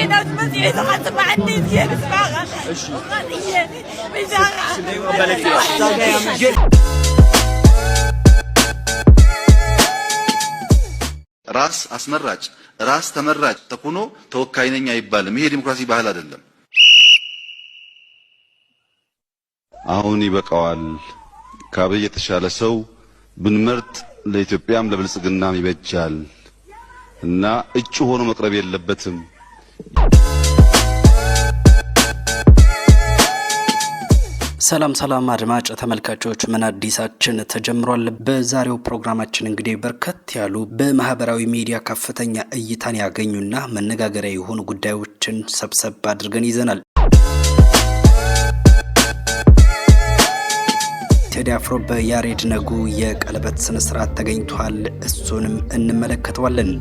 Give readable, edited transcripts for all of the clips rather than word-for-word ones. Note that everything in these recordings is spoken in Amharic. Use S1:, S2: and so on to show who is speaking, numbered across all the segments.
S1: هنا وتمسيني تخلص مع الناس يا بسمعها وغادية بجارة
S2: ራስ አስመራጭ ራስ ተመራጭ ተኩኖ ተወካይነኛ አይባልም። ይሄ ዲሞክራሲ ባህል አይደለም። አሁን ይበቃዋል። ከአብይ የተሻለ ሰው ብንመርጥ ለኢትዮጵያም ለብልጽግናም ይበጃል እና እጩ ሆኖ መቅረብ የለበትም።
S3: ሰላም ሰላም አድማጭ ተመልካቾች ምን አዲሳችን ተጀምሯል። በዛሬው ፕሮግራማችን እንግዲህ በርከት ያሉ በማህበራዊ ሚዲያ ከፍተኛ እይታን ያገኙና መነጋገሪያ የሆኑ ጉዳዮችን ሰብሰብ አድርገን ይዘናል። ቴዲ አፍሮ በያሬድ ነጉ የቀለበት ስነ ስርዓት ተገኝቷል። እሱንም እንመለከተዋለን።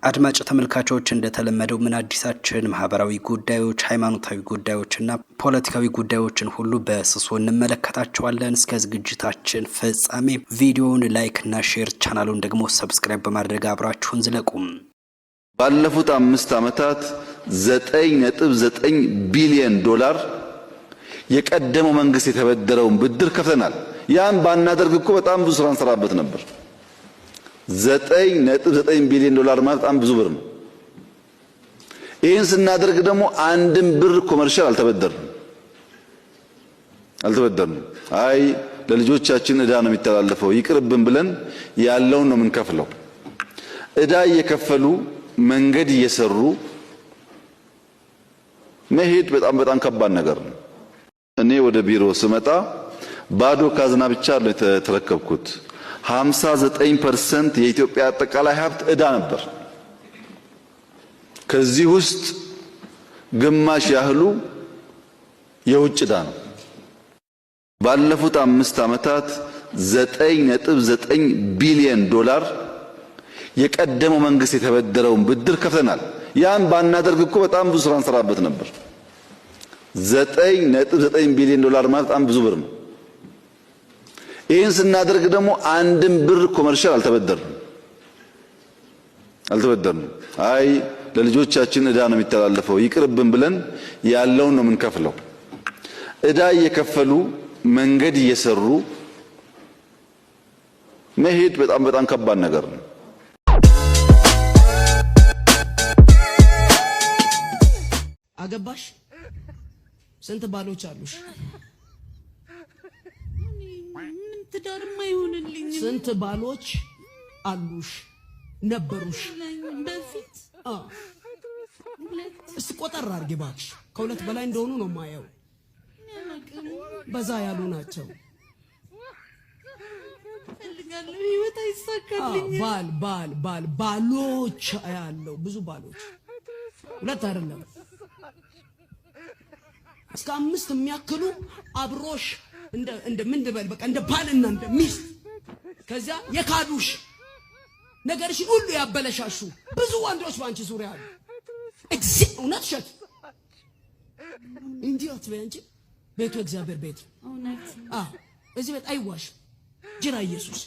S3: አድማጭ ተመልካቾች እንደተለመደው ምን አዲሳችን ማህበራዊ ጉዳዮች፣ ሃይማኖታዊ ጉዳዮችና ፖለቲካዊ ጉዳዮችን ሁሉ በስሱ እንመለከታቸዋለን። እስከ ዝግጅታችን ፍጻሜ ቪዲዮውን ላይክ እና ሼር፣ ቻናሉን ደግሞ ሰብስክራይብ በማድረግ አብራችሁን ዝለቁም።
S2: ባለፉት 5 ዓመታት 9.9 ቢሊዮን ዶላር የቀደመው መንግስት የተበደረውን ብድር ከፍተናል። ያን ባናደርግ እኮ በጣም ብዙ ስራ እንሰራበት ነበር። 9.9 ቢሊዮን ዶላር ማለት በጣም ብዙ ብር ነው። ይህን ስናደርግ ደግሞ አንድም ብር ኮመርሻል አልተበደርንም። አይ ለልጆቻችን ዕዳ ነው የሚተላለፈው ይቅርብን ብለን ያለውን ነው የምንከፍለው። ዕዳ እየከፈሉ መንገድ እየሰሩ መሄድ በጣም ከባድ ነገር ነው። እኔ ወደ ቢሮ ስመጣ ባዶ ካዝና ብቻ ነው የተረከብኩት። 59% የኢትዮጵያ አጠቃላይ ሀብት ዕዳ ነበር። ከዚህ ውስጥ ግማሽ ያህሉ የውጭ ዕዳ ነው። ባለፉት 5 ዓመታት 9.9 ቢሊዮን ዶላር የቀደመው መንግስት የተበደረውን ብድር ከፍተናል። ያን ባናደርግ እኮ በጣም ብዙ ስራ እንሰራበት ነበር። 9.9 ቢሊዮን ዶላር ማለት በጣም ብዙ ብር ነው። ይህን ስናደርግ ደግሞ አንድም ብር ኮመርሻል አልተበደርንም። አይ ለልጆቻችን ዕዳ ነው የሚተላለፈው ይቅርብን ብለን ያለውን ነው የምንከፍለው። ዕዳ እየከፈሉ መንገድ እየሰሩ መሄድ በጣም ከባድ ነገር ነው።
S4: አገባሽ? ስንት ባሎች አሉሽ?
S1: ትዳርማ ይሆንልኝ።
S4: ስንት ባሎች አሉሽ ነበሩሽ
S1: በፊት?
S4: እስቲ ቆጠር አድርጊ እባክሽ። ከሁለት በላይ እንደሆኑ ነው ማየው። በዛ ያሉ ናቸው።
S1: ፈልጋለሁ ህይወት አይሳካልኝ።
S4: ባሎች ያለው ብዙ ባሎች፣ ሁለት አይደለም እስከ 5 የሚያክሉ አብሮሽ እንደ ምን ልበል በቃ እንደ ባልና እንደ ሚስት ከዚያ የካዱሽ ነገርሽን ሁሉ ያበለሻሹ ብዙ ወንዶች ባንቺ ዙሪያ አሉ። እውነት ሸት እንዲህ አትበይ እንጂ ቤቱ እግዚአብሔር ቤት
S1: እውነት።
S4: እዚህ ቤት አይዋሽ። ጅራ ኢየሱስ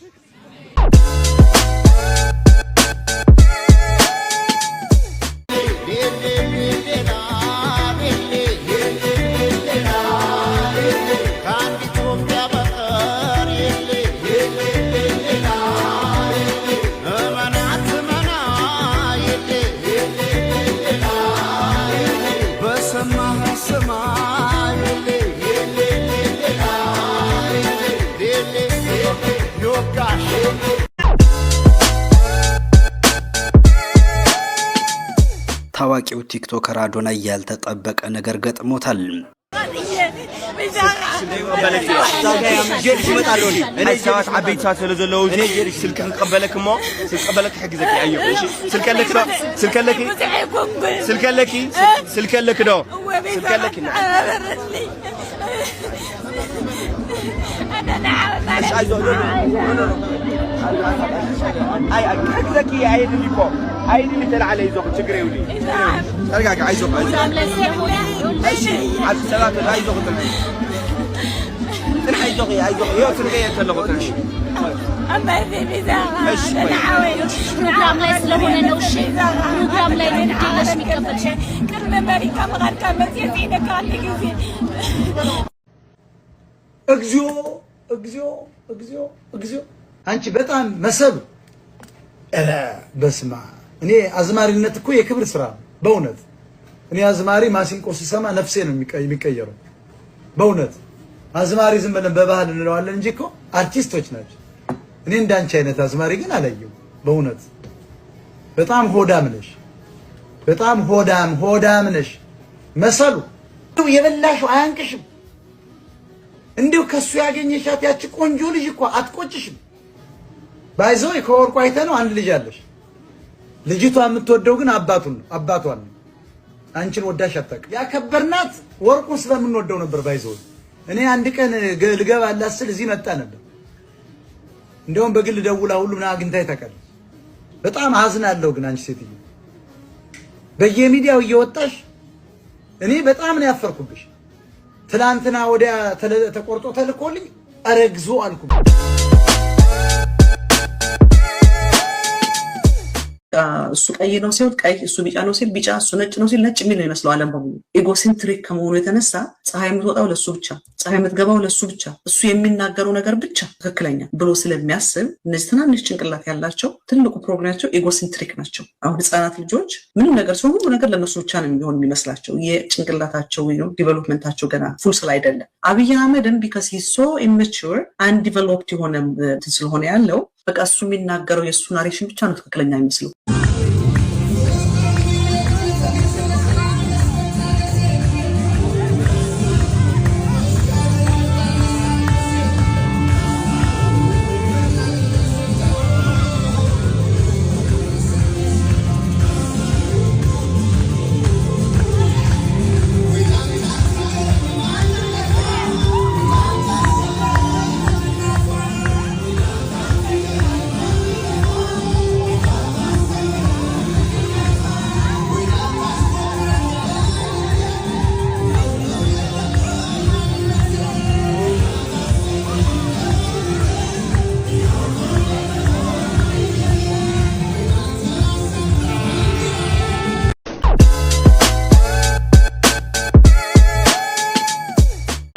S3: ታዋቂው ቲክቶከር አዶናይ ያልተጠበቀ ነገር ገጥሞታል።
S1: أنا نعاود
S5: أي كذاك عيد اللي فوق عيد اللي تلعب عليه زوج تجري ولي ارجع عايزك على السلامة عايزك تنحي زوجي يا ترجع تلغوتش
S1: أما في ميزان أنا عاود
S6: بروجرام لا يسلمون نوشي بروجرام لا يمديناش ميكمل شيء
S1: كلمة أمريكا مغار كامل يزيد كان يزيد
S7: እግዚኦ አንቺ በጣም መስብ በስማ እኔ አዝማሪነት እኮ የክብር ስራ በእውነት እኔ አዝማሪ ማሲንቆ ሲሰማ ነፍሴ ነው የሚቀየረው በእውነት አዝማሪ ዝም ብለን በባህል እንለዋለን እንጂ እኮ አርቲስቶች ናቸው እኔ እንዳንቺ አይነት አዝማሪ ግን አላየው በእውነት በጣም ሆዳም ነሽ መሰሉ የበላሽው አያንቅሽም እንዴው ከሱ ያገኘሻት ያቺ ቆንጆ ልጅ እኮ አትቆጭሽም ባይዘው ከወርቁ አይተ ነው አንድ ልጅ አለሽ ልጅቷ የምትወደው ግን አባቷን አንቺን ወዳሽ አጣቅ ያከበርናት ወርቁን ስለምንወደው ነበር ባይዘው እኔ አንድ ቀን ልገባ አላስል እዚህ መጣ ነበር እንደውም በግል ደውላ ሁሉ ምን አግኝታይ ታቀል በጣም አዝናለሁ ግን አንቺ ሴትዮ በየሚዲያው እየወጣሽ እኔ በጣም ነው ያፈርኩብሽ ትላንትና ወዲያ ተቆርጦ ተልኮልኝ አረግዞ አልኩ
S8: እሱ ቀይ ነው ሲል ቀይ እሱ ቢጫ ነው ሲል ቢጫ እሱ ነጭ ነው ሲል ነጭ ምን ነው ይመስለው ዓለም በሙሉ ኢጎሴንትሪክ ከመሆኑ የተነሳ ፀሐይ የምትወጣው ለሱ ብቻ ፀሐይ የምትገባው ለሱ ብቻ እሱ የሚናገረው ነገር ብቻ ትክክለኛ ብሎ ስለሚያስብ እነዚህ ትናንሽ ጭንቅላት ያላቸው ትልቁ ፕሮግራማቸው ኢጎሴንትሪክ ናቸው አሁን ህፃናት ልጆች ምንም ነገር ሰው ሁሉ ነገር ለነሱ ብቻ ነው የሚሆን የሚመስላቸው የጭንቅላታቸው ነው ዲቨሎፕመንታቸው ገና ፉል ስል አይደለም አብይ አህመድም because he is so immature and developed የሆነ ስለሆነ ያለው በቃ እሱ የሚናገረው የሱ ናሬሽን ብቻ ነው ትክክለኛ የሚመስለው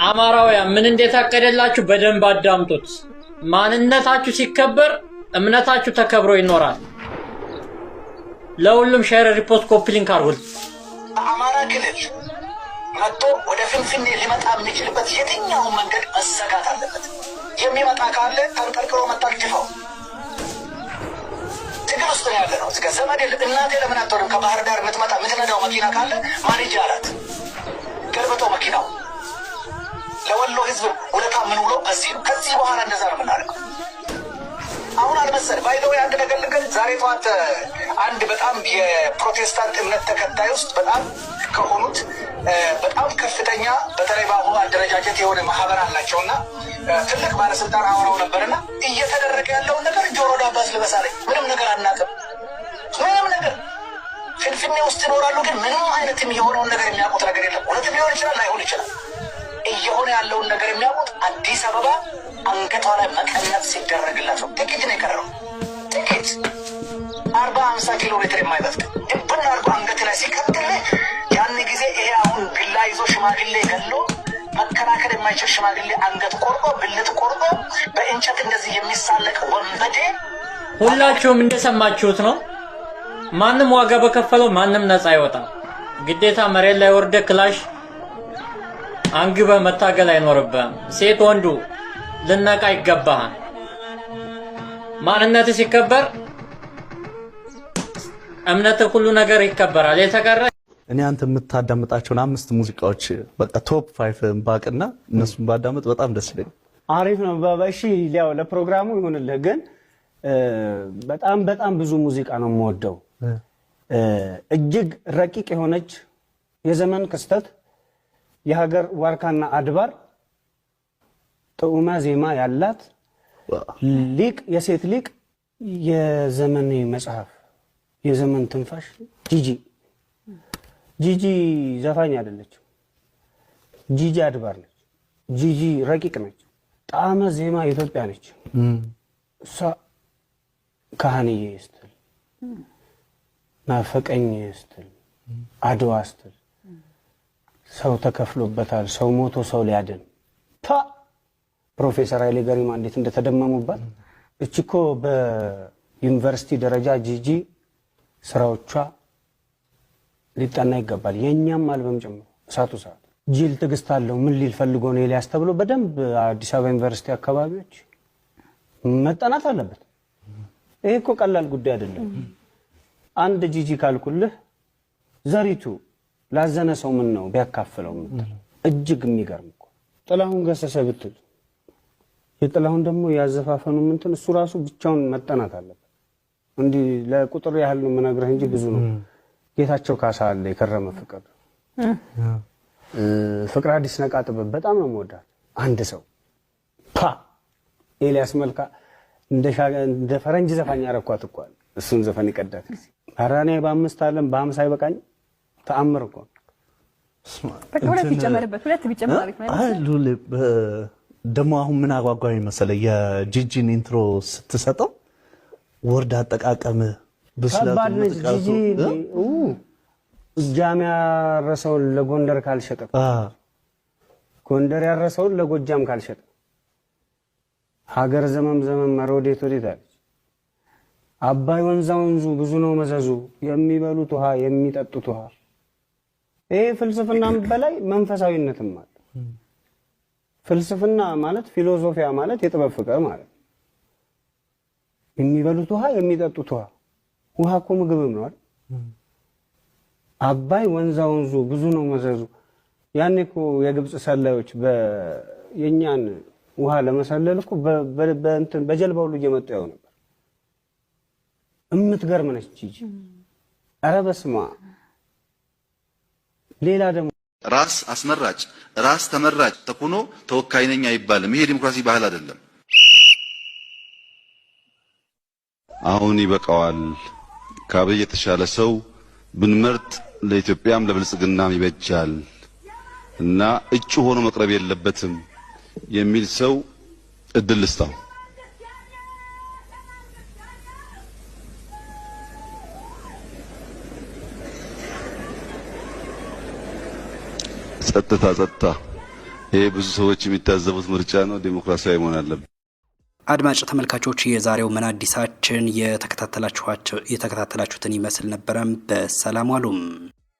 S9: አማራውያን ምን እንደታቀደላችሁ በደንብ አዳምጡት ማንነታችሁ ሲከበር እምነታችሁ ተከብሮ ይኖራል ለሁሉም ሼር ሪፖርት ኮፒ ሊንክ አድርጉት
S10: አማራ ክልል መጥቶ ወደ ፍንፍኔ ሊመጣ የሚችልበት የትኛው መንገድ መዘጋት አለበት የሚመጣ ካለ ተንቀርቅሮ መጣልጅፈው ትግል ውስጥ ነው ያለ ነው እስከ ዘመድ እናቴ ለምን አትወርም ከባህር ዳር የምትመጣ የምትነዳው መኪና ካለ ማኔጅ አላት ገልብጦ መኪናው ለወሎ ህዝብ ወለታ ምን ብሎ በዚህ ነው ከዚህ በኋላ እንደዛ ነው የምናደርገው አሁን አልመሰል ባይደው አንድ ነገር ልንገር ዛሬ ጠዋት አንድ በጣም የፕሮቴስታንት እምነት ተከታይ ውስጥ በጣም ከሆኑት በጣም ከፍተኛ በተለይ በአሁኑ አደረጃጀት የሆነ ማህበር አላቸውና ትልቅ ባለስልጣን አወራው ነበርና እየተደረገ ያለውን ነገር ጆሮ ዳባስ ልበሳለኝ ምንም ነገር አናውቅም ምንም ነገር ፍንፍኔ ውስጥ ይኖራሉ ግን ምንም አይነትም የሆነውን ነገር የሚያውቁት ነገር የለም እውነትም ሊሆን ይችላል ላይሆን ይችላል እየሆነ ያለውን ነገር የሚያውቁት አዲስ አበባ አንገቷ ላይ መቀነት ሲደረግላቸው ጥቂት ነው የቀረው ጥቂት 40-50 ኪሎ ሜትር የማይበልጥ ድብና አርጎ አንገት ላይ ሲቀጥልህ ያን ጊዜ ይሄ አሁን ቢላ ይዞ ሽማግሌ ገሎ መከራከር የማይችል ሽማግሌ አንገት ቆርጦ ብልት ቆርጦ በእንጨት እንደዚህ የሚሳለቅ ወንበዴ
S9: ሁላችሁም እንደሰማችሁት ነው ማንም ዋጋ በከፈለው ማንም ነፃ አይወጣም ግዴታ መሬት ላይ ወርደ ክላሽ አንግበ መታገል አይኖርብህም ሴት ወንዱ ልነቃ ይገባሃል ማንነት ሲከበር እምነት ሁሉ ነገር ይከበራል የተቀረ
S11: እኔ አንተ የምታዳምጣቸውን 5 ሙዚቃዎች በቃ ቶፕ 5 ባቅና እነሱን ባዳምጥ በጣም ደስ ይለኛል
S12: አሪፍ ነው ባባሺ ያው ለፕሮግራሙ ይሁንልህ ግን በጣም ብዙ ሙዚቃ ነው የምወደው እጅግ ረቂቅ የሆነች የዘመን ክስተት የሀገር ዋርካና አድባር ጥዑመ ዜማ ያላት ሊቅ የሴት ሊቅ የዘመን መጽሐፍ የዘመን ትንፋሽ ጂጂ ዘፋኝ አይደለች ጂጂ አድባር ነች ጂጂ ረቂቅ ነች ጣዕመ ዜማ ኢትዮጵያ ነች እሷ ካህንዬ ስትል ናፈቀኝ ስትል አድዋ ስትል ሰው ተከፍሎበታል ሰው ሞቶ ሰው ሊያድን ፕሮፌሰር ኃይሌ ገሪማ እንዴት እንደተደመሙባት እቺኮ በዩኒቨርሲቲ ደረጃ ጂጂ ስራዎቿ ሊጠና ይገባል የኛም አልበም ጨምሮ እሳቱ ሰዓት ጂል ትግስት አለው ምን ሊል ፈልጎ ነው ኤልያስ ተብሎ በደንብ አዲስ አበባ ዩኒቨርሲቲ አካባቢዎች መጠናት አለበት ይሄ እኮ ቀላል ጉዳይ አይደለም አንድ ጂጂ ካልኩልህ ዘሪቱ ላዘነ ሰው ምን ነው ቢያካፍለው ምትል እጅግ የሚገርም እኮ ጥላሁን ገሰሰ ብትል የጥላሁን ደግሞ ያዘፋፈኑ ምንትን እሱ ራሱ ብቻውን መጠናት አለበት እንዲ ለቁጥር ያህል ነው መናገር እንጂ ብዙ ነው ጌታቸው ካሳ አለ የከረመ ፍቅር አዲስ ነቃ ጥበብ በጣም ነው የምወዳት አንድ ሰው ኤልያስ መልካ እንደ ፈረንጅ ዘፋኝ አረኳት እኮ እሱን ዘፈን ይቀዳት አራኔ በአምስት ዓለም በ50 አይበቃኝ ተአምር እኮ
S1: ሁለት ቢጨመር
S11: ሉል ደሞ አሁን ምን አጓጓኝ መሰለ የጂጂን ኢንትሮ ስትሰጠው ወርድ አጠቃቀም
S12: ብስለቱ ጂጂ ጃሚያ ያረሰውን ለጎንደር ካልሸጠ ጎንደር ያረሰውን ለጎጃም ካልሸጠ ሀገር ዘመም መሮዴት ወዴት አለች አባይ ወንዙ ብዙ ነው መዘዙ የሚበሉት ውሃ የሚጠጡት ውሃ ይሄ ፍልስፍናም በላይ መንፈሳዊነትም ማለት ፍልስፍና ማለት ፊሎሶፊያ ማለት የጥበብ ፍቅር ማለት የሚበሉት ውሃ የሚጠጡት ውሃ እኮ ምግብም ነው አይደል አባይ ወንዙ ብዙ ነው መዘዙ ያኔ እኮ የግብጽ ሰላዮች በየኛን ውሃ ለመሰለል እኮ በእንትን በጀልባው ሁሉ እየመጡ ያው ነበር እምትገርም ነች ጂጂ ኧረ በስማ ሌላ ደግሞ
S2: ራስ አስመራጭ ራስ ተመራጭ ተኩኖ ተወካይ ነኝ አይባልም ይሄ ዲሞክራሲ ባህል አይደለም አሁን ይበቃዋል ከአብይ የተሻለ ሰው ብንመርጥ ለኢትዮጵያም ለብልጽግናም ይበጃል እና እጩ ሆኖ መቅረብ የለበትም የሚል ሰው እድል ልስጣው ጸጥታ ይሄ ብዙ ሰዎች የሚታዘቡት ምርጫ ነው ዲሞክራሲያዊ መሆን አለበት
S3: አድማጭ ተመልካቾች የዛሬው ምን አዲሳችን የተከታተላችሁትን ይመስል ነበረ በሰላም ዋሉም